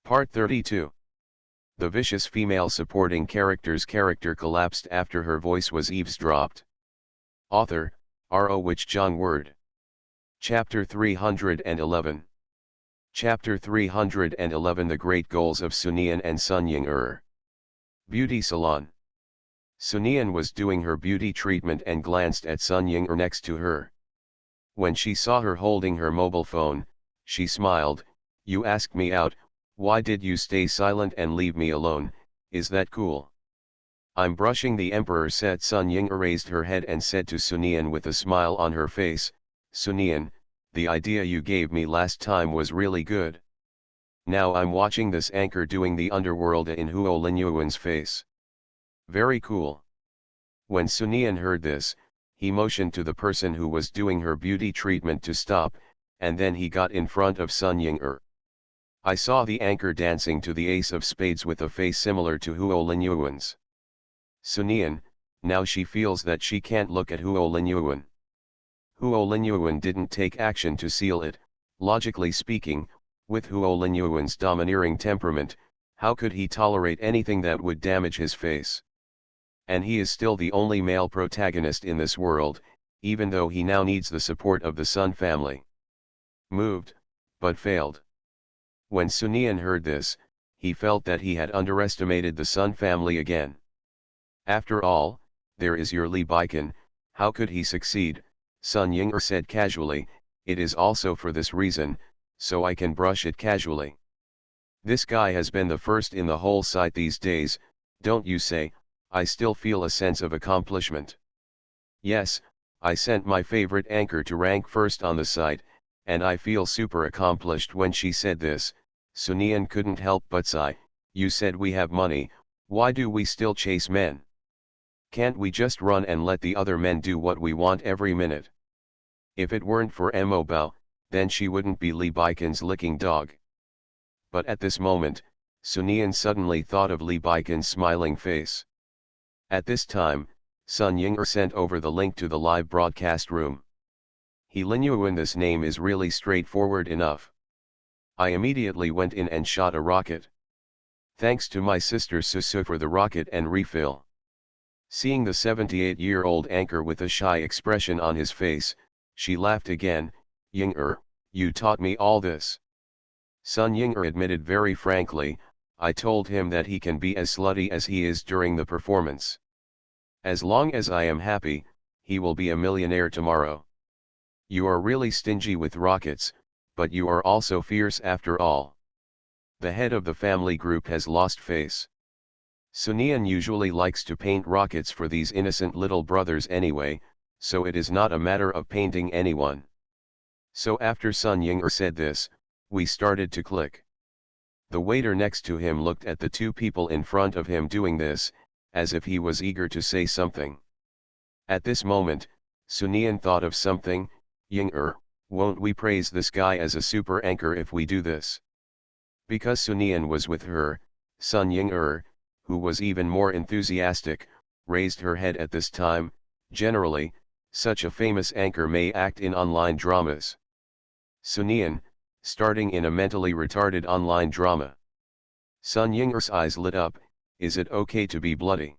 Part 32. The vicious female supporting character's character collapsed after her voice was eavesdropped. Author, R.O. Wich Jung Word. Chapter 311. Chapter 311 The Great Goals of Sunian and Sun Ying-er. Beauty Salon. Sunian was doing her beauty treatment and glanced at Sun Ying-er next to her. When she saw her holding her mobile phone, she smiled. "You asked me out, why did you stay silent and leave me alone? Is that cool?" "I'm brushing," the emperor said. Sun Ying-er raised her head and said to Sunian with a smile on her face, "Sunian, the idea you gave me last time was really good. Now I'm watching this anchor doing the underworld in Huo Linyuan's face. Very cool." When Sunian heard this, he motioned to the person who was doing her beauty treatment to stop, and then he got in front of Sun Ying-er. "I saw the anchor dancing to the ace of spades with a face similar to Huo Linyuan's. Sunian, now she feels that she can't look at Huo Linyuan. Huo Linyuan didn't take action to seal it. Logically speaking, with Huo Linyuan's domineering temperament, how could he tolerate anything that would damage his face? And he is still the only male protagonist in this world, even though he now needs the support of the Sun family." Moved, but failed. When Sunian heard this, he felt that he had underestimated the Sun family again. "After all, there is your Li Baikan, how could he succeed?" Sun Ying-er said casually. "It is also for this reason, so I can brush it casually. This guy has been the first in the whole site these days, don't you say? I still feel a sense of accomplishment. Yes, I sent my favorite anchor to rank first on the site, and I feel super accomplished." When she said this, Sunian couldn't help but sigh. "You said we have money, why do we still chase men? Can't we just run and let the other men do what we want every minute? If it weren't for Mo Bao, then she wouldn't be Li Baikan's licking dog." But at this moment, Sunian suddenly thought of Li Baikan's smiling face. At this time, Sun Ying-er sent over the link to the live broadcast room. "He Linyuan, this name is really straightforward enough. I immediately went in and shot a rocket. Thanks to my sister Susu for the rocket and refill." Seeing the 78-year-old anchor with a shy expression on his face, she laughed again. "Ying-er, you taught me all this." Sun Ying-er admitted very frankly, "I told him that he can be as slutty as he is during the performance. As long as I am happy, he will be a millionaire tomorrow. You are really stingy with rockets, but you are also fierce after all. The head of the family group has lost face. Sunian usually likes to paint rockets for these innocent little brothers anyway, so it is not a matter of painting anyone." So after Sun Ying-er said this, we started to click. The waiter next to him looked at the two people in front of him doing this, as if he was eager to say something. At this moment, Sunian thought of something. "Ying-er, won't we praise this guy as a super anchor if we do this?" Because Sunian was with her, Sun Ying-er, who was even more enthusiastic, raised her head at this time. Generally, such a famous anchor may act in online dramas. Sunian, starting in a mentally retarded online drama. Sun Ying-er's eyes lit up. "Is it okay to be bloody?"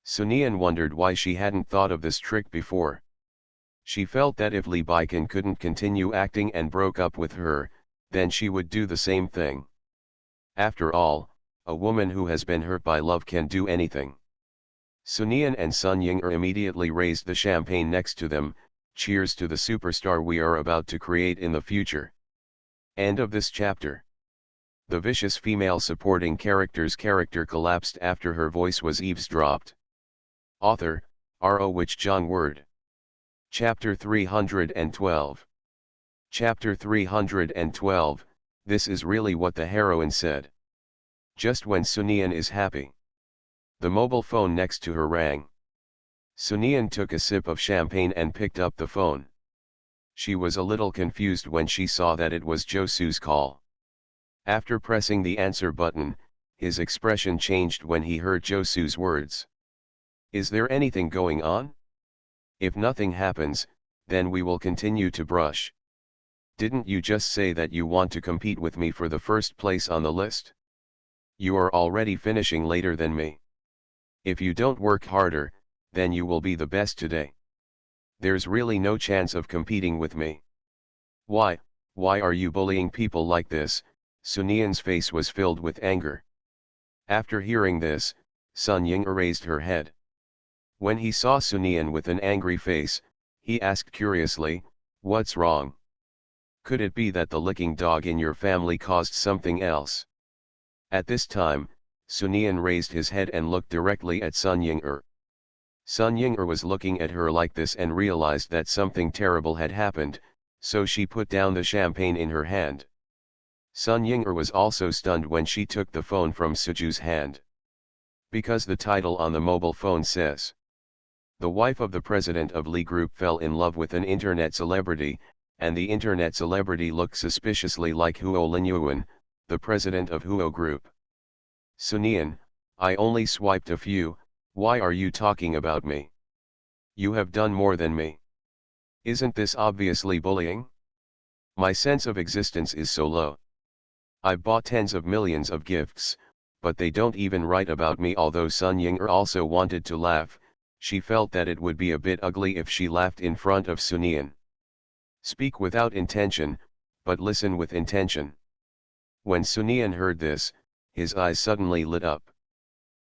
Sunian wondered why she hadn't thought of this trick before. She felt that if Li Baikan couldn't continue acting and broke up with her, then she would do the same thing. After all, a woman who has been hurt by love can do anything. Sunian and Sun Ying-er immediately raised the champagne next to them. "Cheers to the superstar we are about to create in the future." End of this chapter. The vicious female supporting character's character collapsed after her voice was eavesdropped. Author, R.O. Wich Jung Word. Chapter 312. Chapter 312, this is really what the heroine said. Just when Sunian is happy. The mobile phone next to her rang. Sunian took a sip of champagne and picked up the phone. She was a little confused when she saw that it was Josu's call. After pressing the answer button, his expression changed when he heard Josu's words. "Is there anything going on? If nothing happens, then we will continue to brush." Didn't you just say that you want to compete with me for the first place on the list? You are already finishing later than me. If you don't work harder, then you will be the best today. There's really no chance of competing with me. Why are you bullying people like this? Sunian's face was filled with anger. After hearing this, Sun Ying raised her head. When he saw Sunian with an angry face, he asked curiously, "What's wrong? Could it be that the licking dog in your family caused something else?" At this time, Sunian raised his head and looked directly at Sun Ying. Sun Ying was looking at her like this and realized that something terrible had happened, so she put down the champagne in her hand. Sun Ying was also stunned when she took the phone from Suju's hand. Because the title on the mobile phone says, "The wife of the president of Lee Group fell in love with an internet celebrity," and the internet celebrity looked suspiciously like Huo Linyuan, the president of Huo Group. "Sunian, I only swiped a few, why are you talking about me? You have done more than me. Isn't this obviously bullying? My sense of existence is so low. I've bought tens of millions of gifts, but they don't even write about me." Although Sun Ying also wanted to laugh, she felt that it would be a bit ugly if she laughed in front of Sunian. Speak without intention, but listen with intention. When Sunian heard this, his eyes suddenly lit up.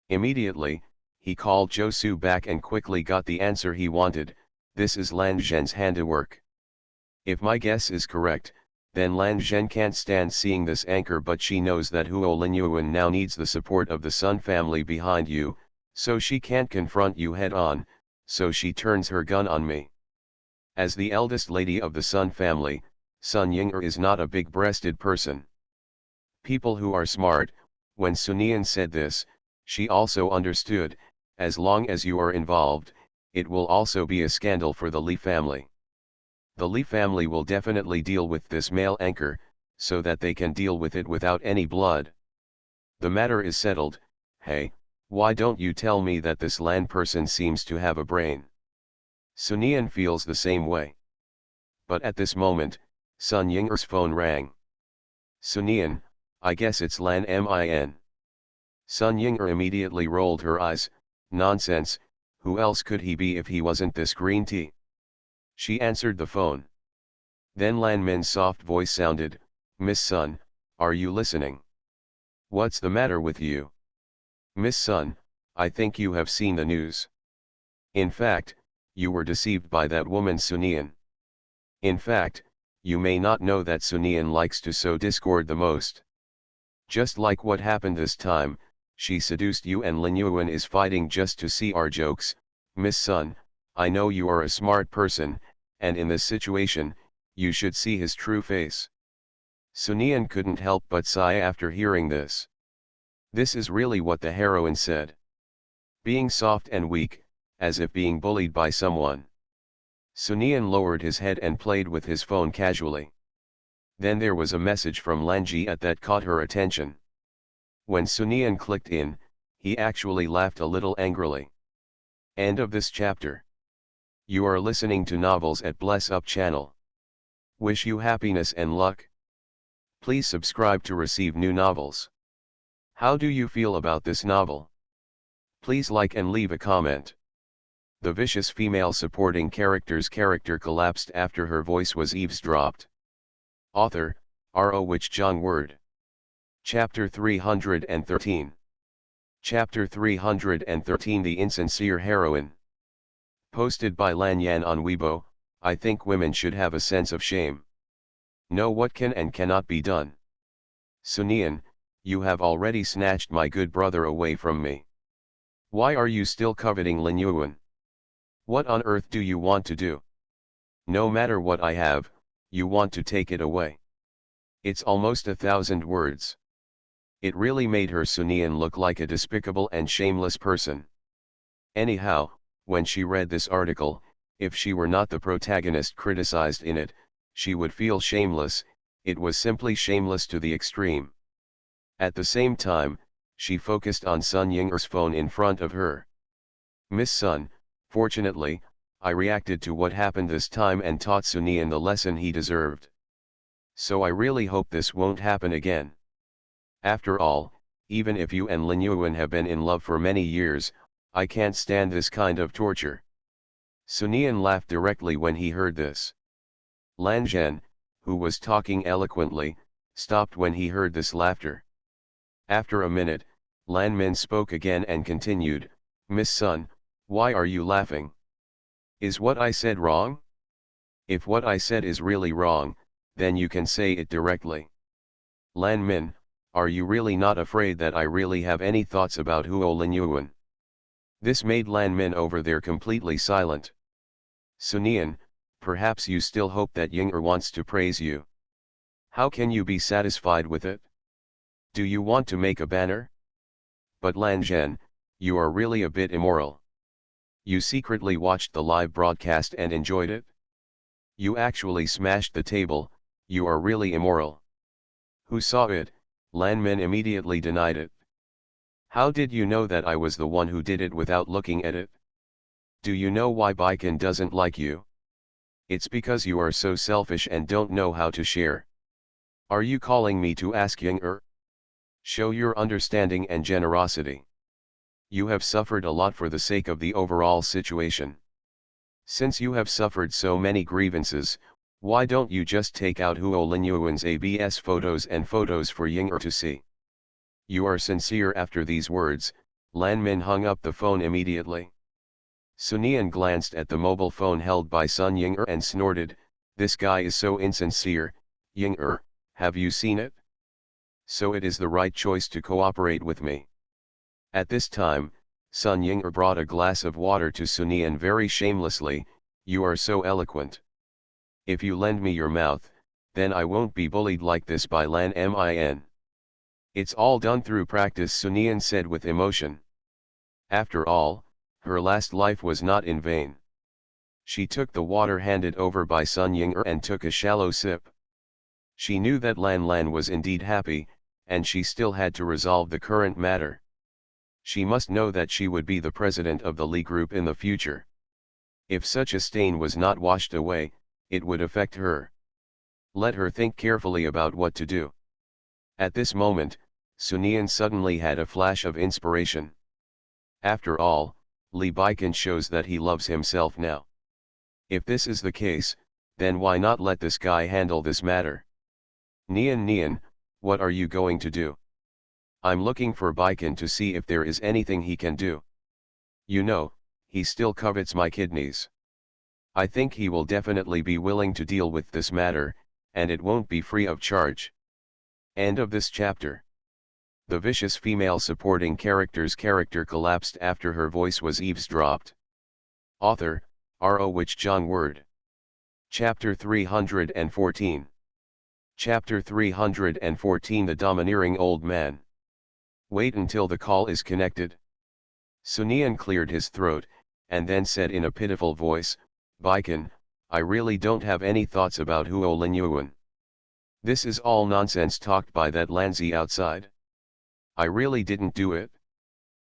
Immediately, he called Josu back and quickly got the answer he wanted. "This is Lan Zhen's handiwork. If my guess is correct, then Lan Zhen can't stand seeing this anchor, but she knows that Huo Linyuan now needs the support of the Sun family behind you, so she can't confront you head on, so she turns her gun on me." As the eldest lady of the Sun family, Sun Ying is not a big-breasted person. People who are smart, when Sunian said this, she also understood, as long as you are involved, it will also be a scandal for the Li family. The Li family will definitely deal with this male anchor, so that they can deal with it without any blood. The matter is settled. Hey, why don't you tell me that this Lan person seems to have a brain? Sunian feels the same way. But at this moment, Sun Ying's phone rang. "Sunian, I guess it's Lan Min." Sun Ying immediately rolled her eyes. "Nonsense, who else could he be if he wasn't this green tea?" She answered the phone. Then Lan Min's soft voice sounded, "Miss Sun, are you listening? What's the matter with you? Miss Sun, I think you have seen the news. In fact, you were deceived by that woman Sunian. In fact, you may not know that Sunian likes to sow discord the most. Just like what happened this time, she seduced you and Lin Yuan is fighting just to see our jokes. Miss Sun, I know you are a smart person, and in this situation, you should see his true face." Sunian couldn't help but sigh after hearing this. This is really what the heroine said. Being soft and weak, as if being bullied by someone. Sunian lowered his head and played with his phone casually. Then there was a message from Lanji that caught her attention. When Sunian clicked in, he actually laughed a little angrily. End of this chapter. You are listening to Novels at Bless Up channel. Wish you happiness and luck. Please subscribe to receive new novels. How do you feel about this novel? Please like and leave a comment. The vicious female supporting character's character collapsed after her voice was eavesdropped. Author, R.O. Wich Jong Word. Chapter 313. Chapter 313 The Insincere Heroine. Posted by Lan Yan on Weibo. I think women should have a sense of shame. Know what can and cannot be done. Sunian, you have already snatched my good brother away from me. Why are you still coveting Lin Yuan? What on earth do you want to do? No matter what I have, you want to take it away. It's almost 1,000 words. It really made her Sunian look like a despicable and shameless person. Anyhow, when she read this article, if she were not the protagonist criticized in it, she would feel shameless. It was simply shameless to the extreme. At the same time, she focused on Sun Ying's phone in front of her. Miss Sun, fortunately, I reacted to what happened this time and taught Sunian the lesson he deserved. So I really hope this won't happen again. After all, even if you and Lin Yuan have been in love for many years, I can't stand this kind of torture. Sun Yan laughed directly when he heard this. Lan Zhen, who was talking eloquently, stopped when he heard this laughter. After a minute, Lan Min spoke again and continued, Miss Sun, why are you laughing? Is what I said wrong? If what I said is really wrong, then you can say it directly. Lan Min, are you really not afraid that I really have any thoughts about Huo Lin Yuan? This made Lan Min over there completely silent. Sun Yan, perhaps you still hope that Ying'er wants to praise you. How can you be satisfied with it? Do you want to make a banner? But Lan Zhen, you are really a bit immoral. You secretly watched the live broadcast and enjoyed it? You actually smashed the table, you are really immoral. Who saw it? Lan Min immediately denied it. How did you know that I was the one who did it without looking at it? Do you know why Baikan doesn't like you? It's because you are so selfish and don't know how to share. Are you calling me to ask Ying'er? Show your understanding and generosity. You have suffered a lot for the sake of the overall situation. Since you have suffered so many grievances, why don't you just take out Huo Lin Yuan's ABS photos and photos for Ying'er to see? You are sincere. After these words, Lan Min hung up the phone immediately. Sun Yan glanced at the mobile phone held by Sun Ying'er and snorted, this guy is so insincere. Ying'er, have you seen it? So it is the right choice to cooperate with me. At this time, Sun Ying'er brought a glass of water to Sun Yan very shamelessly, you are so eloquent. If you lend me your mouth, then I won't be bullied like this by Lan Min. It's all done through practice, Sun Yan said with emotion. After all, her last life was not in vain. She took the water handed over by Sun Ying'er and took a shallow sip. She knew that Lan Lan was indeed happy, and she still had to resolve the current matter. She must know that she would be the president of the Li Group in the future. If such a stain was not washed away, it would affect her. Let her think carefully about what to do. At this moment, Sun Yan suddenly had a flash of inspiration. After all, Li Baikan shows that he loves himself now. If this is the case, then why not let this guy handle this matter? Nian, what are you going to do? I'm looking for Baikan to see if there is anything he can do. You know, he still covets my kidneys. I think he will definitely be willing to deal with this matter, and it won't be free of charge. End of this chapter. The vicious female supporting character's character collapsed after her voice was eavesdropped. Author, R.O. Wich Jong Word. Chapter 314. Chapter 314 The Domineering Old Man. Wait until the call is connected. Sun Yan cleared his throat, and then said in a pitiful voice, Baikan, I really don't have any thoughts about Huo Lin Yuan. This is all nonsense talked by that Lanzi outside. I really didn't do it.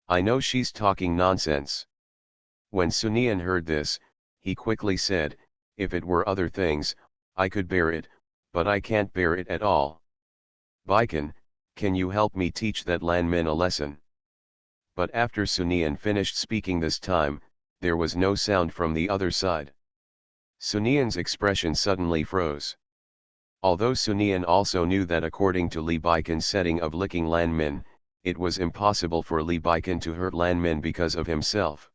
I know she's talking nonsense. When Sun Yan heard this, he quickly said, if it were other things, I could bear it, but I can't bear it at all. Baikan, can you help me teach that Lan Min a lesson? But after Sun Yan finished speaking this time, there was no sound from the other side. Sun Yan's expression suddenly froze. Although Sun Yan also knew that according to Li Baikan's setting of licking Lan Min, it was impossible for Li Baikan to hurt Lan Min because of himself.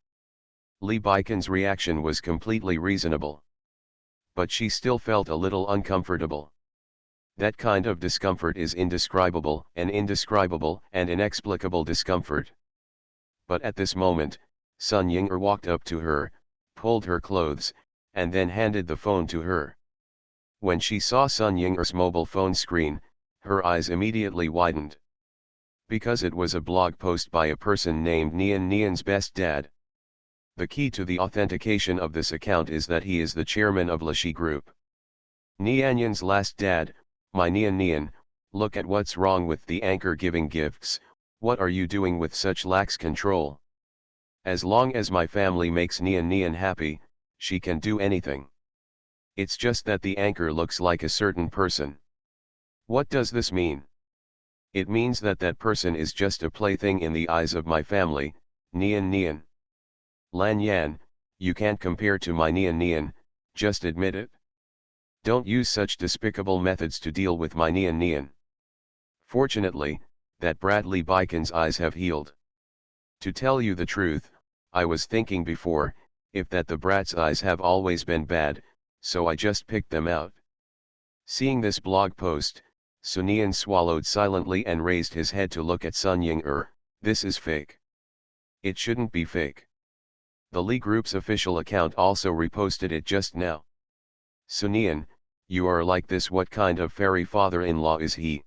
Li Baikan's reaction was completely reasonable. But she still felt a little uncomfortable. That kind of discomfort is indescribable and inexplicable discomfort. But at this moment, Sun Ying'er walked up to her, pulled her clothes, and then handed the phone to her. When she saw Sun Ying'er's mobile phone screen, her eyes immediately widened. Because it was a blog post by a person named Nian's best dad. The key to the authentication of this account is that he is the chairman of Li Group. Nian's last dad, my Nian, look at what's wrong with the anchor giving gifts, what are you doing with such lax control? As long as my family makes Nian happy, she can do anything. It's just that the anchor looks like a certain person. What does this mean? It means that that person is just a plaything in the eyes of my family, Nian Nian. Lan Yan, you can't compare to my Nian Nian, just admit it. Don't use such despicable methods to deal with my Nian Nian. Fortunately, that Bradley Bicon's eyes have healed. To tell you the truth, I was thinking before, if that the brat's eyes have always been bad, so I just picked them out. Seeing this blog post, Sunian swallowed silently and raised his head to look at Sun Ying. This is fake. It shouldn't be fake. The Lee Group's official account also reposted it just now. Sunian, you are like this. What kind of fairy father-in-law is he?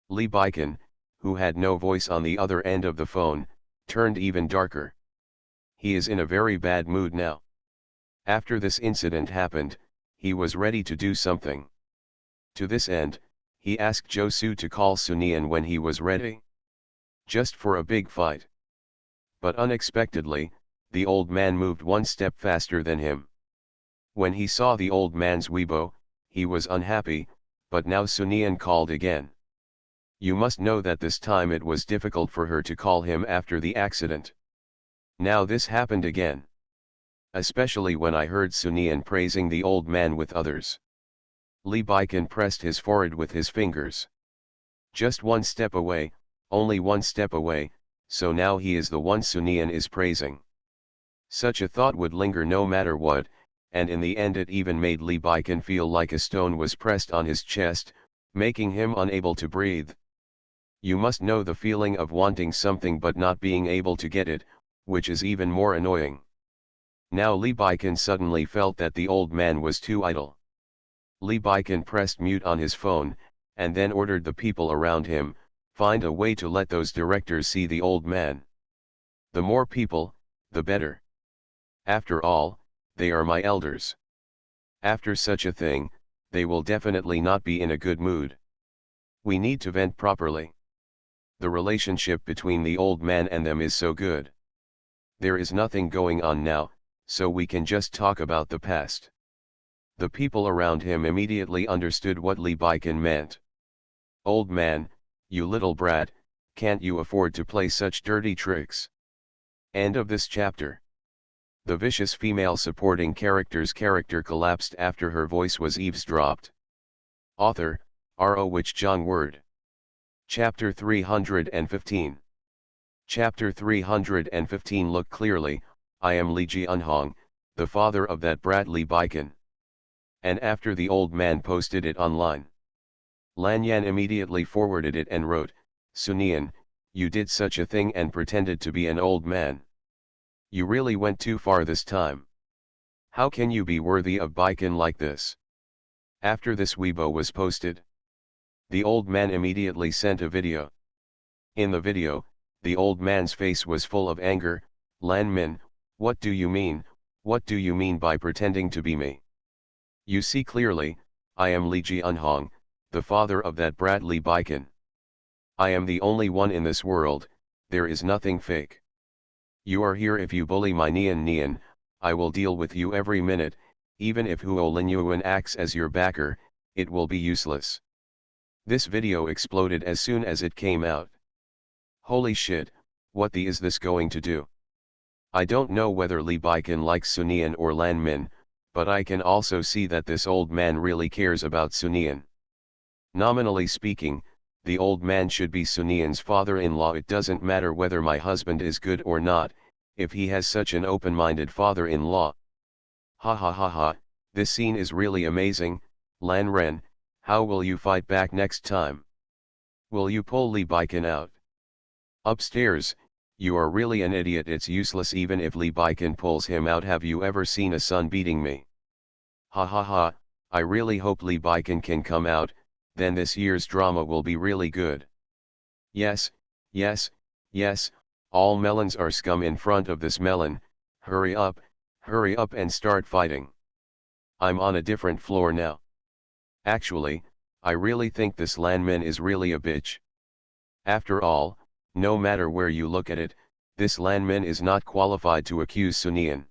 Lee Bicon, who had no voice on the other end of the phone, turned even darker. He is in a very bad mood now. After this incident happened, he was ready to do something. To this end, he asked Josu to call Sunian when he was ready. Just for a big fight. But unexpectedly, the old man moved one step faster than him. When he saw the old man's Weibo, he was unhappy, but now Sunian called again. You must know that this time it was difficult for her to call him after the accident. Now this happened again. Especially when I heard Sunian praising the old man with others. Lee Bicon pressed his forehead with his fingers. Just one step away, only one step away, so now he is the one Sunian is praising. Such a thought would linger no matter what, and in the end it even made Lee Bicon feel like a stone was pressed on his chest, making him unable to breathe. You must know the feeling of wanting something but not being able to get it, which is even more annoying. Now Lee Bicon suddenly felt that the old man was too idle. Lee Bicon pressed mute on his phone, and then ordered the people around him, find a way to let those directors see the old man. The more people, the better. After all, they are my elders. After such a thing, they will definitely not be in a good mood. We need to vent properly. The relationship between the old man and them is so good. There is nothing going on now, so we can just talk about the past. The people around him immediately understood what Lee Bicon meant. Old man, you little brat, can't you afford to play such dirty tricks? End of this chapter. The vicious female supporting character's character collapsed after her voice was eavesdropped. Author, R.O. Which John Word. Chapter 315. Chapter 315. Look clearly, I am Lee Ji-unhong, the father of that brat Lee Bicon. And after the old man posted it online, Lan Yan immediately forwarded it and wrote, Sunian, you did such a thing and pretended to be an old man. You really went too far this time. How can you be worthy of Bicon like this? After this Weibo was posted, the old man immediately sent a video. In the video, the old man's face was full of anger. Lan Min, what do you mean? What do you mean by pretending to be me? You see clearly, I am Lee Ji-unhong, the father of that brat Lee Bicon. I am the only one in this world, there is nothing fake. You are here. If you bully my Nian Nian, I will deal with you every minute, even if Huo Linyuan acts as your backer, it will be useless. This video exploded as soon as it came out. Holy shit, what the is this going to do? I don't know whether Lee Bicon likes Sunian or Lan Min, but I can also see that this old man really cares about Sunian. Nominally speaking, the old man should be Sunian's father-in-law. It doesn't matter whether my husband is good or not, if he has such an open-minded father-in-law. Ha ha ha ha, this scene is really amazing. Lan Ren, how will you fight back next time? Will you pull Lee Bicon out? Upstairs, you are really an idiot. It's useless even if Lee Bicon pulls him out. Have you ever seen a son beating me? Ha ha ha, I really hope Lee Bicon can come out, then this year's drama will be really good. Yes, yes, yes, all melons are scum in front of this melon. Hurry up and start fighting. I'm on a different floor now. Actually, I really think this Lan Min is really a bitch. After all, no matter where you look at it, this Lan Min is not qualified to accuse Sunian.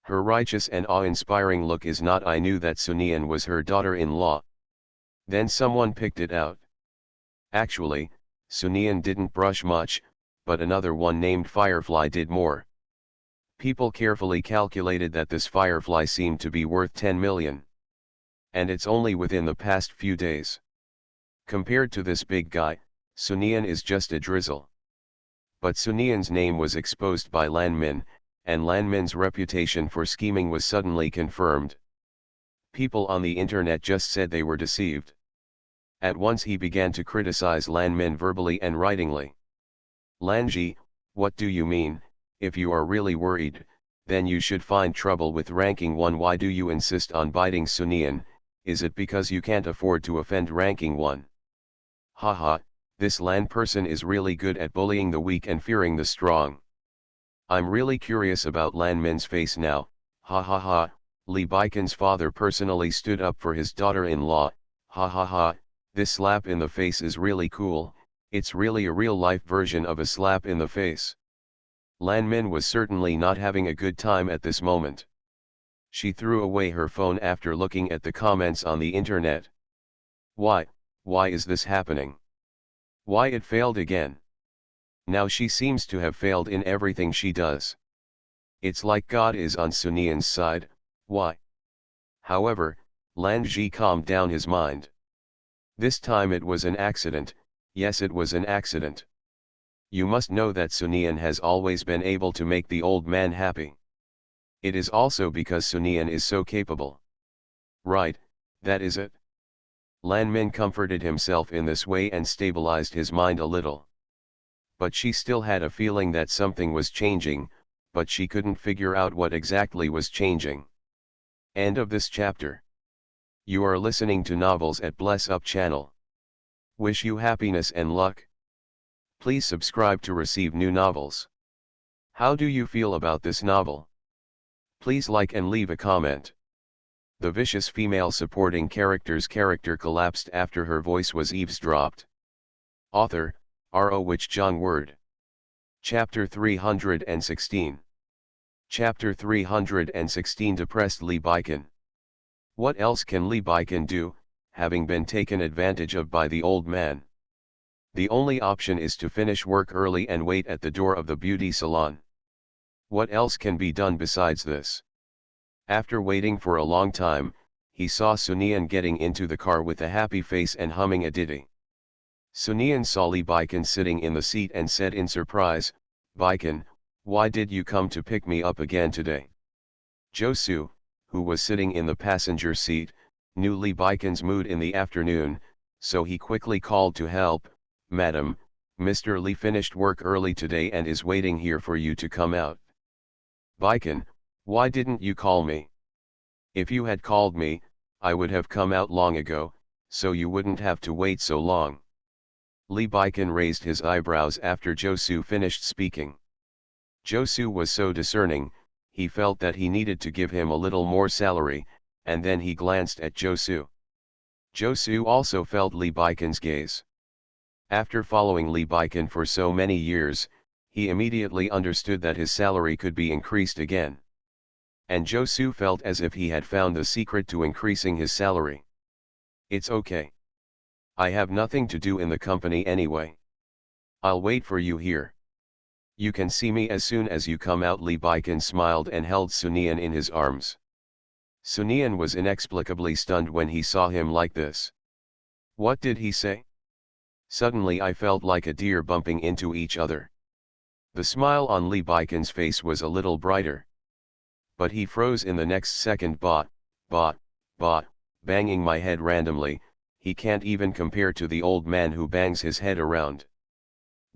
Her righteous and awe-inspiring look is not. I knew that Sunian was her daughter-in-law. Then someone picked it out. Actually, Sunian didn't brush much, but another one named Firefly did more. People carefully calculated that this Firefly seemed to be worth 10 million. And it's only within the past few days. Compared to this big guy, Sunian is just a drizzle. But Sunian's name was exposed by Lan Min, and Lan Min's reputation for scheming was suddenly confirmed. People on the internet just said they were deceived. At once he began to criticize Lan Min verbally and writingly. Lanji, what do you mean? If you are really worried, then you should find trouble with ranking 1. Why do you insist on biting Sunian? Is it because you can't afford to offend ranking 1? Haha, this Lan person is really good at bullying the weak and fearing the strong. I'm really curious about Lan Min's face now, ha ha ha. Lee Baikon's father personally stood up for his daughter-in-law, ha ha ha. This slap in the face is really cool, it's really a real-life version of a slap in the face. Lan Min was certainly not having a good time at this moment. She threw away her phone after looking at the comments on the internet. Why is this happening? Why it failed again? Now she seems to have failed in everything she does. It's like God is on Sunian's side, why? However, Lan Ji calmed down his mind. This time it was an accident, yes it was an accident. You must know that Sunian has always been able to make the old man happy. It is also because Sunian is so capable. Right, that is it. Lan Min comforted himself in this way and stabilized his mind a little. But she still had a feeling that something was changing, but she couldn't figure out what exactly was changing. End of this chapter. You are listening to Novels at Bless Up channel. Wish you happiness and luck. Please subscribe to receive new novels. How do you feel about this novel? Please like and leave a comment. The vicious female supporting character's character collapsed after her voice was eavesdropped. Author, R.O. Wich Jong Word. Chapter 316. Chapter 316. Depressed Lee Baikon. What else can Lee Baikon do, having been taken advantage of by the old man? The only option is to finish work early and wait at the door of the beauty salon. What else can be done besides this? After waiting for a long time, he saw Sunian getting into the car with a happy face and humming a ditty. Sunian saw Lee Baikon sitting in the seat and said in surprise, "Baikon, why did you come to pick me up again today?" Josu, who was sitting in the passenger seat, knew Lee Baikon's mood in the afternoon, so he quickly called to help. "Madam, Mr. Lee finished work early today and is waiting here for you to come out." "Baikon, why didn't you call me? If you had called me, I would have come out long ago, so you wouldn't have to wait so long." Lee Baikon raised his eyebrows after Josu finished speaking. Josu was so discerning, he felt that he needed to give him a little more salary, and then he glanced at Josu. Josu also felt Lee Baikon's gaze. After following Lee Baikon for so many years, he immediately understood that his salary could be increased again. And Josu felt as if he had found the secret to increasing his salary. "It's okay. I have nothing to do in the company anyway. I'll wait for you here. You can see me as soon as you come out." Lee Baikon smiled and held Sunian in his arms. Sunian was inexplicably stunned when he saw him like this. What did he say? Suddenly I felt like a deer bumping into each other. The smile on Lee Baikon's face was a little brighter. But he froze in the next second. Bot, banging my head randomly, he can't even compare to the old man who bangs his head around.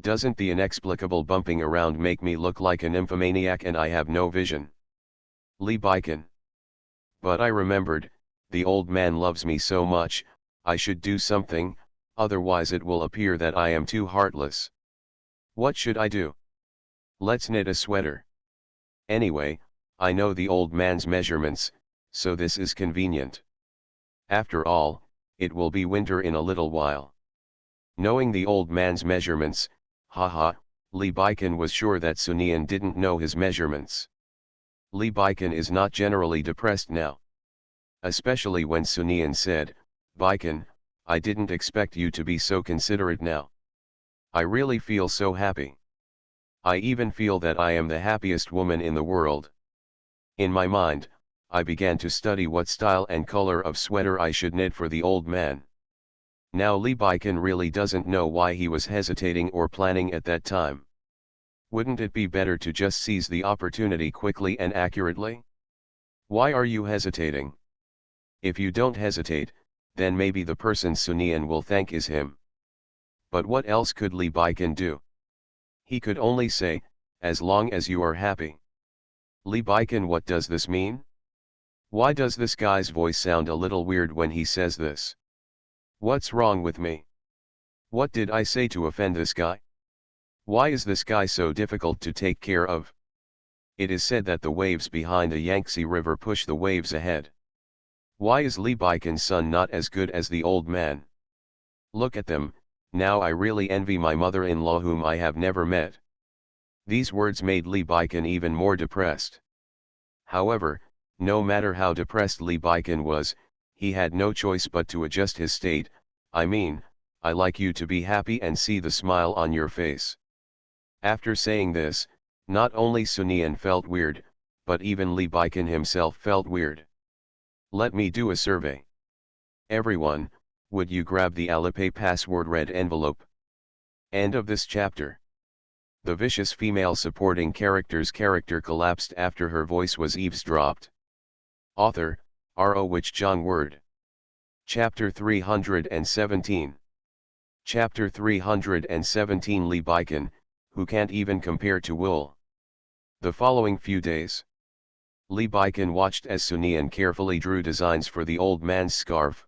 Doesn't the inexplicable bumping around make me look like a nymphomaniac and I have no vision? Lee Baikon. But I remembered, the old man loves me so much, I should do something, otherwise it will appear that I am too heartless. What should I do? Let's knit a sweater. Anyway, I know the old man's measurements, so this is convenient. After all, it will be winter in a little while. Knowing the old man's measurements, haha, Lee Baikon was sure that Sunian didn't know his measurements. Lee Baikon is not generally depressed now. Especially when Sunian said, "Baikon, I didn't expect you to be so considerate now. I really feel so happy. I even feel that I am the happiest woman in the world. In my mind, I began to study what style and color of sweater I should knit for the old man. Now Lee Baiken really doesn't know why he was hesitating or planning at that time. Wouldn't it be better to just seize the opportunity quickly and accurately? Why are you hesitating? If you don't hesitate, then maybe the person Sunian will thank is him. But what else could Lee Baiken do? He could only say, as long as you are happy. Lee Baiken, what does this mean? Why does this guy's voice sound a little weird when he says this? What's wrong with me? What did I say to offend this guy? Why is this guy so difficult to take care of? It is said that the waves behind the Yangtze River push the waves ahead. Why is Lee Baiken's son not as good as the old man? Look at them, now I really envy my mother-in-law whom I have never met. These words made Lee Baiken even more depressed. However, no matter how depressed Lee Baiken was, he had no choice but to adjust his state. I mean, I like you to be happy and see the smile on your face. After saying this, not only Sunian felt weird, but even Lee Baiken himself felt weird. Let me do a survey. Everyone, would you grab the Alipay password red envelope? End of this chapter. The vicious female supporting character's character collapsed after her voice was eavesdropped. Author, R.O. Wich Jong Word. Chapter 317. Chapter 317 Lee Baiken, who can't even compare to wool. The following few days, Lee Baiken watched as Sunian carefully drew designs for the old man's scarf.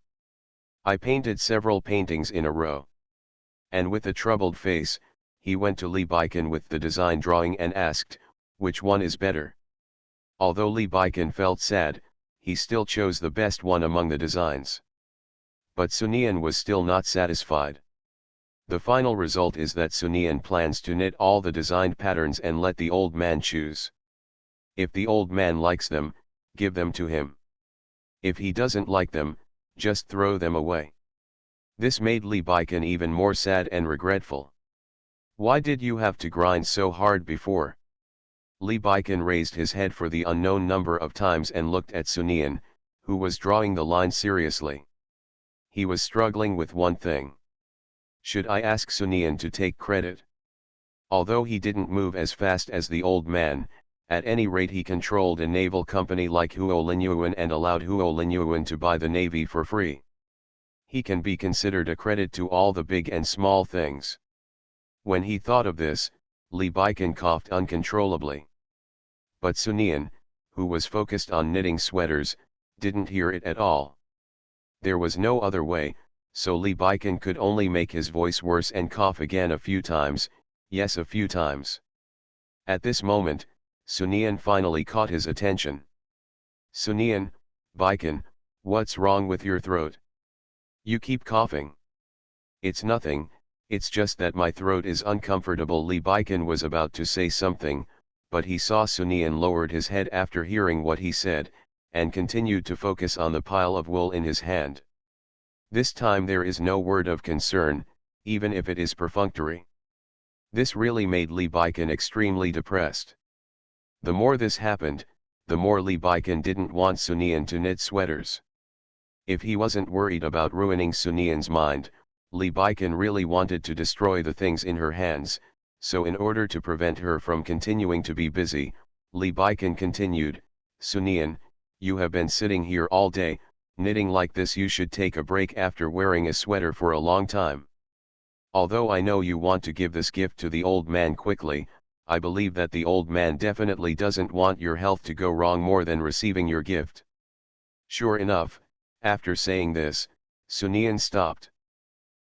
I painted several paintings in a row. And with a troubled face, he went to Lee Baiken with the design drawing and asked, which one is better? Although Lee Baiken felt sad, he still chose the best one among the designs. But Sunian was still not satisfied. The final result is that Sunian plans to knit all the designed patterns and let the old man choose. If the old man likes them, give them to him. If he doesn't like them, just throw them away. This made Lee Baiken even more sad and regretful. Why did you have to grind so hard before? Lee Baiken raised his head for the unknown number of times and looked at Sunian, who was drawing the line seriously. He was struggling with one thing. Should I ask Sunian to take credit? Although he didn't move as fast as the old man, at any rate he controlled a naval company like Huo Linyuan and allowed Huo Linyuan to buy the navy for free. He can be considered a credit to all the big and small things. When he thought of this, Lee Baiken coughed uncontrollably. But Sunian, who was focused on knitting sweaters, didn't hear it at all. There was no other way, so Lee Baiken could only make his voice worse and cough again a few times, yes, a few times. At this moment, Sunian finally caught his attention. Sunian, Baiken, what's wrong with your throat? You keep coughing. It's nothing, it's just that my throat is uncomfortable. Lee Baiken was about to say something, but he saw Sunian lowered his head after hearing what he said, and continued to focus on the pile of wool in his hand. This time there is no word of concern, even if it is perfunctory. This really made Lee Baiken extremely depressed. The more this happened, the more Lee Baiken didn't want Sunian to knit sweaters. If he wasn't worried about ruining Sunian's mind, Lee Baiken really wanted to destroy the things in her hands, so in order to prevent her from continuing to be busy, Lee Baiken continued, Sunian, you have been sitting here all day, knitting like this. You should take a break after wearing a sweater for a long time. Although I know you want to give this gift to the old man quickly, I believe that the old man definitely doesn't want your health to go wrong more than receiving your gift. Sure enough, after saying this, Sunian stopped.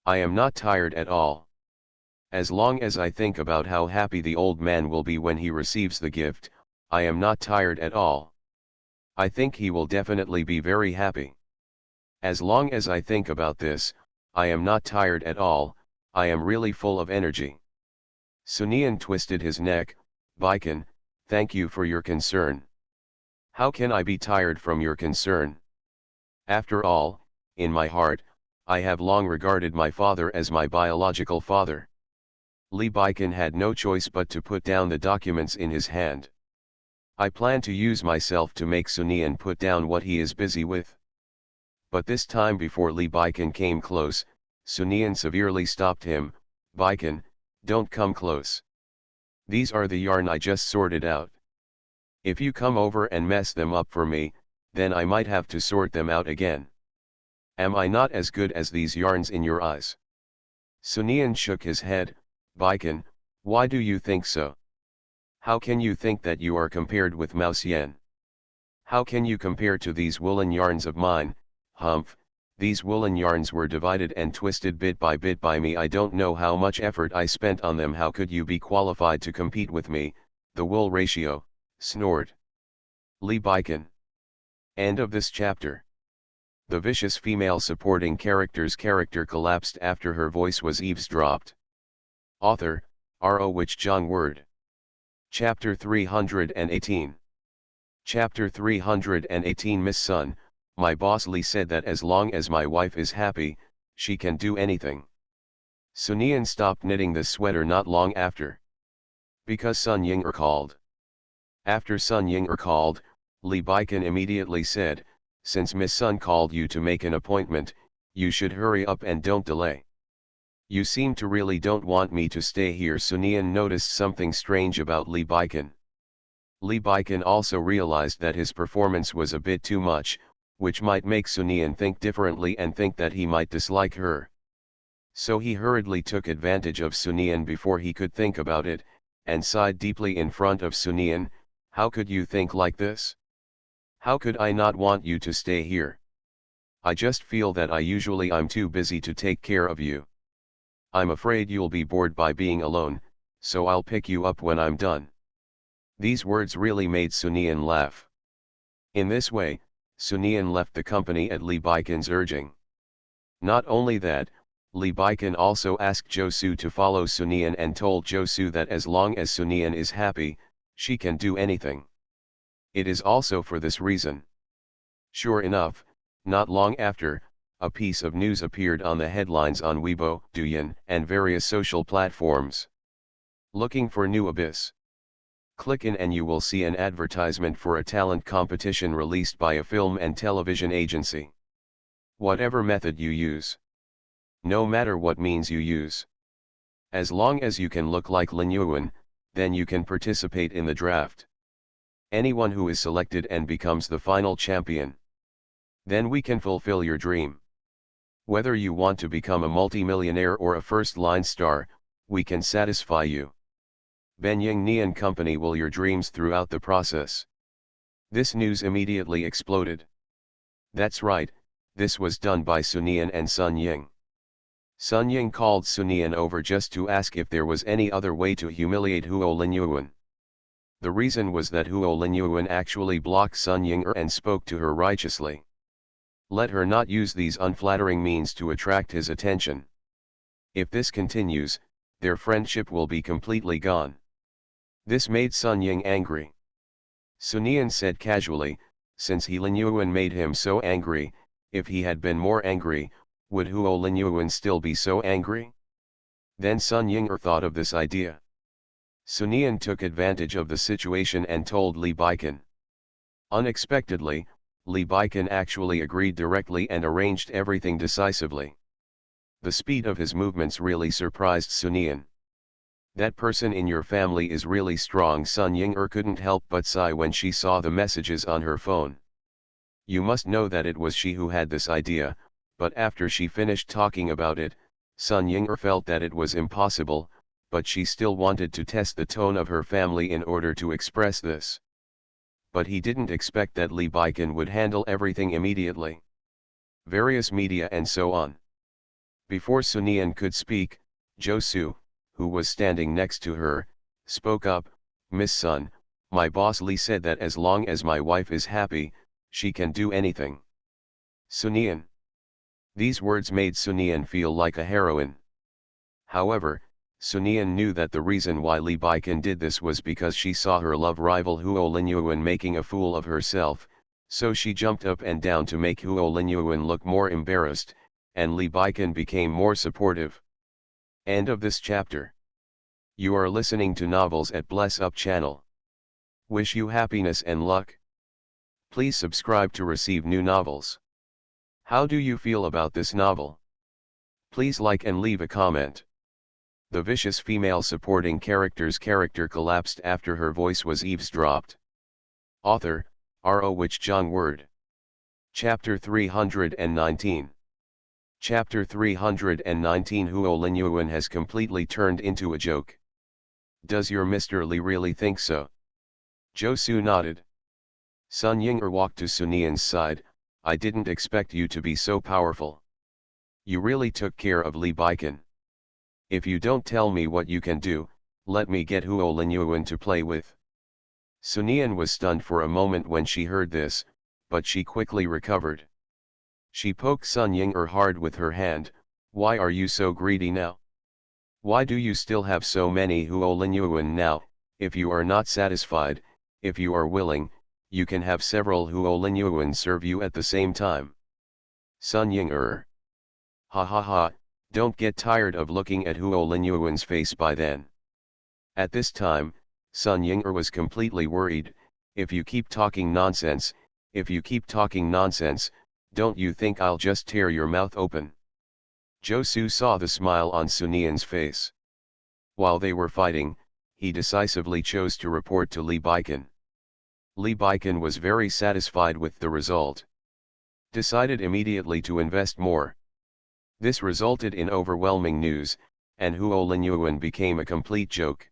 I am not tired at all. As long as I think about how happy the old man will be when he receives the gift, I am not tired at all. I think he will definitely be very happy. As long as I think about this, I am not tired at all, I am really full of energy. Sunian twisted his neck. Baiken, thank you for your concern. How can I be tired from your concern? After all, in my heart, I have long regarded my father as my biological father. Li Baikan had no choice but to put down the documents in his hand. I plan to use myself to make Sunian put down what he is busy with. But this time before Li Baikan came close, Sunian severely stopped him. Baikan, don't come close. These are the yarn I just sorted out. If you come over and mess them up for me, then I might have to sort them out again. Am I not as good as these yarns in your eyes? Sunian shook his head. Baikan, why do you think so? How can you think that you are compared with Mao Xian? How can you compare to these woolen yarns of mine? Humph, these woolen yarns were divided and twisted bit by me. I don't know how much effort I spent on them. How could you be qualified to compete with me? The wool ratio, snored Li Baikan. End of this chapter. The vicious female supporting character's character collapsed after her voice was eavesdropped. Author, R.O. Which John Word. Chapter 318. Chapter 318. Miss Sun, my boss Lee said that as long as my wife is happy, she can do anything. Sunian stopped knitting the sweater not long after. Because Sun Ying called. After Sun Ying called, Li Baikan immediately said, since Miss Sun called you to make an appointment, you should hurry up and don't delay. You seem to really don't want me to stay here. Sunian noticed something strange about Li Baikan. Li Baikan also realized that his performance was a bit too much, which might make Sunian think differently and think that he might dislike her. So he hurriedly took advantage of Sunian before he could think about it, and sighed deeply in front of Sunian. How could you think like this? How could I not want you to stay here? I just feel that I'm too busy to take care of you. I'm afraid you'll be bored by being alone, so I'll pick you up when I'm done. These words really made Sunian laugh. In this way, Sunian left the company at Li Baikan's urging. Not only that, Li Baikan also asked Josu to follow Sunian and told Josu that as long as Sunian is happy, she can do anything. It is also for this reason. Sure enough, not long after, a piece of news appeared on the headlines on Weibo, Douyin, and various social platforms. Looking for new abyss? Click in and you will see an advertisement for a talent competition released by a film and television agency. Whatever method you use. No matter what means you use. As long as you can look like Lin Yuan, then you can participate in the draft. Anyone who is selected and becomes the final champion. Then we can fulfill your dream. Whether you want to become a multimillionaire or a first-line star, we can satisfy you. Benying Nian Company will your dreams throughout the process. This news immediately exploded. That's right, this was done by Sunian and Sun Ying. Sun Ying called Sunian over just to ask if there was any other way to humiliate Huo Linyuan. The reason was that Huo Linyuan actually blocked Sun Ying and spoke to her righteously. Let her not use these unflattering means to attract his attention. If this continues, their friendship will be completely gone. This made Sun Ying angry. Sunian said casually, since He Linyuan made him so angry, if he had been more angry, would Huo Linyuan still be so angry? Then Sun Ying thought of this idea. Sunian took advantage of the situation and told Li Baikan. Unexpectedly, Li Baikan actually agreed directly and arranged everything decisively. The speed of his movements really surprised Sunian. That person in your family is really strong. Sun Ying couldn't help but sigh when she saw the messages on her phone. You must know that it was she who had this idea, but after she finished talking about it, Sun Ying felt that it was impossible, but she still wanted to test the tone of her family in order to express this. But he didn't expect that Li Baikan would handle everything immediately. Various media and so on. Before Sunian could speak, Josu, who was standing next to her, spoke up, Miss Sun, my boss Li said that as long as my wife is happy, she can do anything. Sunian. These words made Sunian feel like a heroine. However, Sunian knew that the reason why Li Baikan did this was because she saw her love rival Huo Linyuan making a fool of herself, so she jumped up and down to make Huo Linyuan look more embarrassed, and Lee Baiken became more supportive. End of this chapter. You are listening to Novels at Bless Up channel. Wish you happiness and luck. Please subscribe to receive new novels. How do you feel about this novel? Please like and leave a comment. The vicious female supporting character's character collapsed after her voice was eavesdropped. Author, R.O. Wich Jong Word. Chapter 319. Chapter 319. Huo Linyuan has completely turned into a joke. Does your Mr. Lee really think so? Josu nodded. Sun Ying'er walked to Sunian's side. I didn't expect you to be so powerful. You really took care of Lee Baiken. If you don't tell me what you can do, let me get Huo Linyuan to play with. Sunian was stunned for a moment when she heard this, but she quickly recovered. She poked Sun Ying'er hard with her hand. Why are you so greedy now? Why do you still have so many Huo Linyuan now? If you are not satisfied, if you are willing, you can have several Huo Linyuan serve you at the same time. Sun Ying'er. Ha ha ha, don't get tired of looking at Huo Linyuan's face by then. At this time, Sun Ying'er was completely worried. If you keep talking nonsense, don't you think I'll just tear your mouth open? Josu saw the smile on Sunian's face. While they were fighting, he decisively chose to report to Lee Baiken. Lee Baiken was very satisfied with the result. Decided immediately to invest more. This resulted in overwhelming news, and Huo Linyuan became a complete joke.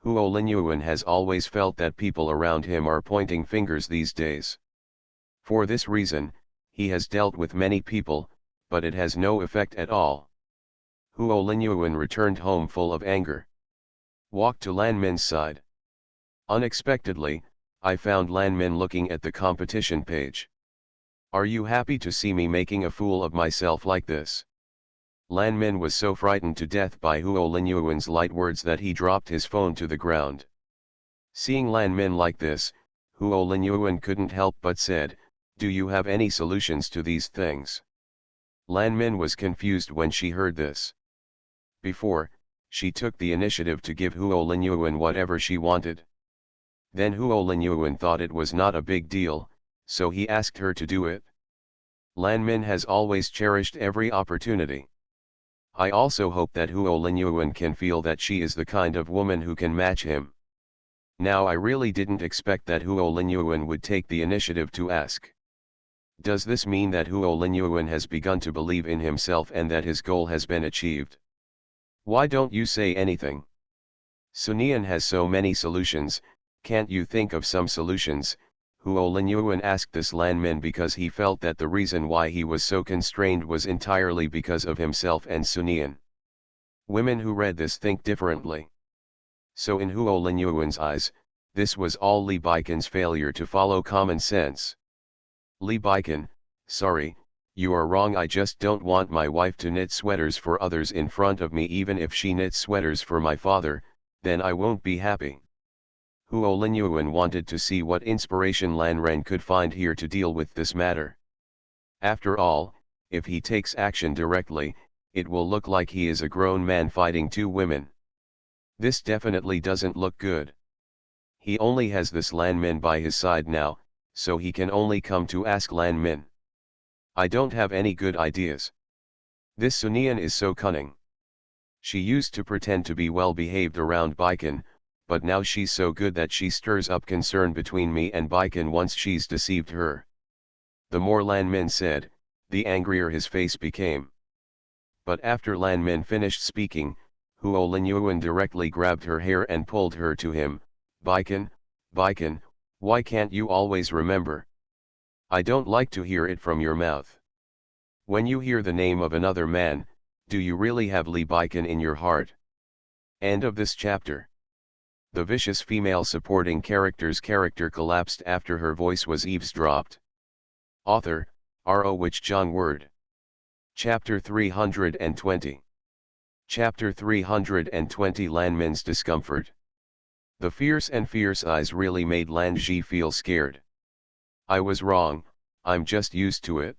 Huo Linyuan has always felt that people around him are pointing fingers these days. For this reason, he has dealt with many people, but it has no effect at all. Huo Linyuan returned home full of anger. Walked to Lan Min's side. Unexpectedly, I found Lan Min looking at the competition page. Are you happy to see me making a fool of myself like this? Lan Min was so frightened to death by Huo Linyuan's light words that he dropped his phone to the ground. Seeing Lan Min like this, Huo Linyuan couldn't help but said, do you have any solutions to these things? Lan Min was confused when she heard this. Before, she took the initiative to give Huo Linyuan whatever she wanted. Then Huo Linyuan thought it was not a big deal, so he asked her to do it. Lan Min has always cherished every opportunity. I also hope that Huo Linyuan can feel that she is the kind of woman who can match him. Now I really didn't expect that Huo Linyuan would take the initiative to ask. Does this mean that Huo Linyuan has begun to believe in himself and that his goal has been achieved? Why don't you say anything? Sunian has so many solutions, can't you think of some solutions? Huo Linyuan asked this Lan Min because he felt that the reason why he was so constrained was entirely because of himself and Sunian. Women who read this think differently. So in Huo Linyuan's eyes, this was all Lee Baiken's failure to follow common sense. Lee Baiken, sorry, you are wrong. I just don't want my wife to knit sweaters for others in front of me. Even if she knits sweaters for my father, then I won't be happy. Huo Linyuan wanted to see what inspiration Lan Ren could find here to deal with this matter. After all, if he takes action directly, it will look like he is a grown man fighting two women. This definitely doesn't look good. He only has this Lan Min by his side now, so he can only come to ask Lan Min. I don't have any good ideas. This Sunian is so cunning. She used to pretend to be well behaved around Baiken, but now she's so good that she stirs up concern between me and Baiken once she's deceived her. The more Lan Min said, the angrier his face became. But after Lan Min finished speaking, Huo Linyuan directly grabbed her hair and pulled her to him. Baiken, Baiken, why can't you always remember? I don't like to hear it from your mouth. When you hear the name of another man, do you really have Lee Baiken in your heart? End of this chapter. The vicious female supporting character's character collapsed after her voice was eavesdropped. Author, R.O. Wich Jong Word. Chapter 320. Chapter 320. Lan Min's discomfort. The fierce eyes really made Lan Ji feel scared. I was wrong, I'm just used to it.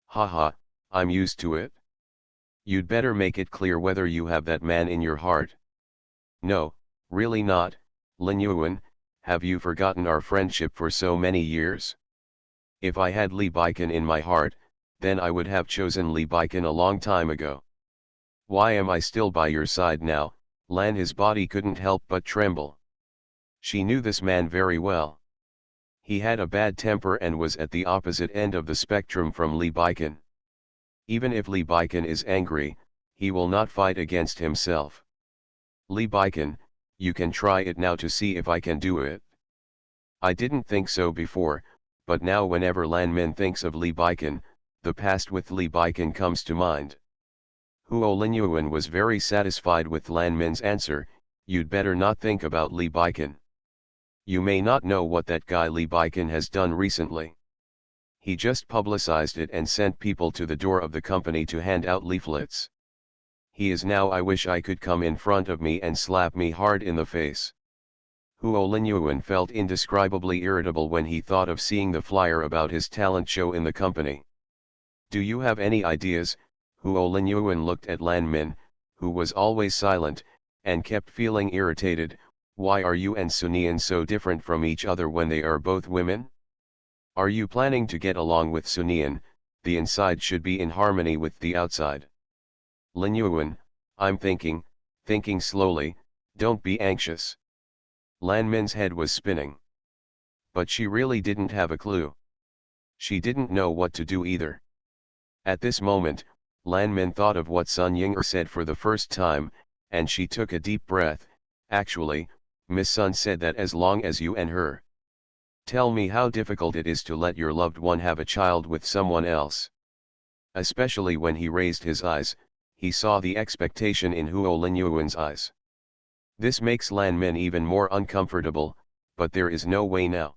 Haha, I'm used to it. You'd better make it clear whether you have that man in your heart. No, really not, Lin Yuan, have you forgotten our friendship for so many years? If I had Li Baikan in my heart, then I would have chosen Li Baikan a long time ago. Why am I still by your side now, Lan? His body couldn't help but tremble. She knew this man very well. He had a bad temper and was at the opposite end of the spectrum from Li Baikan. Even if Li Baikan is angry, he will not fight against himself. Li Baikan, you can try it now to see if I can do it. I didn't think so before, but now whenever Lan Min thinks of Li Baikan, the past with Li Baikan comes to mind. Huo Linyuan was very satisfied with Lan Min's answer. You'd better not think about Li Baikan. You may not know what that guy Li Baikan has done recently. He just publicized it and sent people to the door of the company to hand out leaflets. He is now. I wish I could come in front of me and slap me hard in the face. Huo Linyuan felt indescribably irritable when he thought of seeing the flyer about his talent show in the company. Do you have any ideas? Huo Linyuan looked at Lan Min, who was always silent, and kept feeling irritated. Why are you and Sunian so different from each other when they are both women? Are you planning to get along with Sunian? The inside should be in harmony with the outside. Linyuan, I'm thinking slowly, don't be anxious. Lan Min's head was spinning. But she really didn't have a clue. She didn't know what to do either. At this moment, Lan Min thought of what Sun Ying'er said for the first time, and she took a deep breath. Actually, Miss Sun said that as long as you and her tell me how difficult it is to let your loved one have a child with someone else. Especially when he raised his eyes, he saw the expectation in Huo Linyuan's eyes. This makes Lan Min even more uncomfortable, but there is no way now.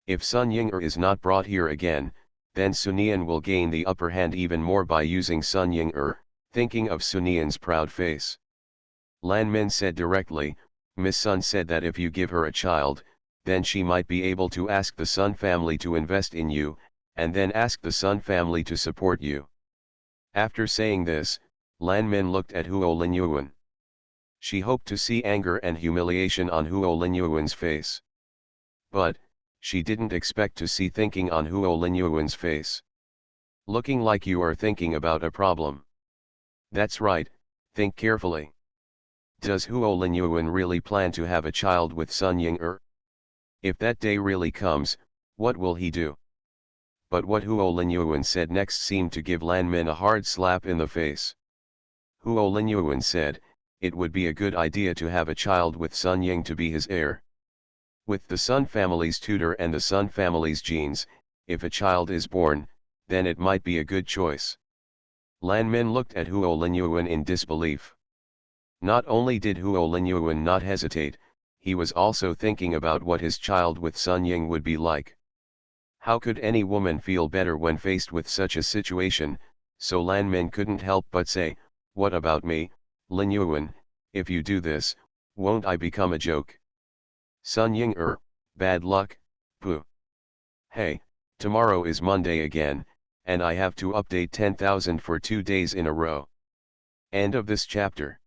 If Sun Ying'er is not brought here again, then Sunian will gain the upper hand even more by using Sun Ying'er, thinking of Sunian's proud face. Lan Min said directly, Miss Sun said that if you give her a child, then she might be able to ask the Sun family to invest in you, and then ask the Sun family to support you. After saying this, Lan Min looked at Huo Linyuan. She hoped to see anger and humiliation on Huo Linyuan's face. But, she didn't expect to see thinking on Huo Linyuan's face. Looking like you are thinking about a problem. That's right, think carefully. Does Huo Linyuan really plan to have a child with Sun Ying'er? If that day really comes, what will he do? But what Huo Linyuan said next seemed to give Lan Min a hard slap in the face. Huo Linyuan said, it would be a good idea to have a child with Sun Ying to be his heir. With the Sun family's tutor and the Sun family's genes, if a child is born, then it might be a good choice. Lan Min looked at Huo Linyuan in disbelief. Not only did Huo Linyuan not hesitate, he was also thinking about what his child with Sun Ying would be like. How could any woman feel better when faced with such a situation? So Lan Min couldn't help but say, what about me, Linyuan? If you do this, won't I become a joke? Sun Ying'er, bad luck, pooh. Hey, tomorrow is Monday again, and I have to update 10,000 for 2 days in a row. End of this chapter.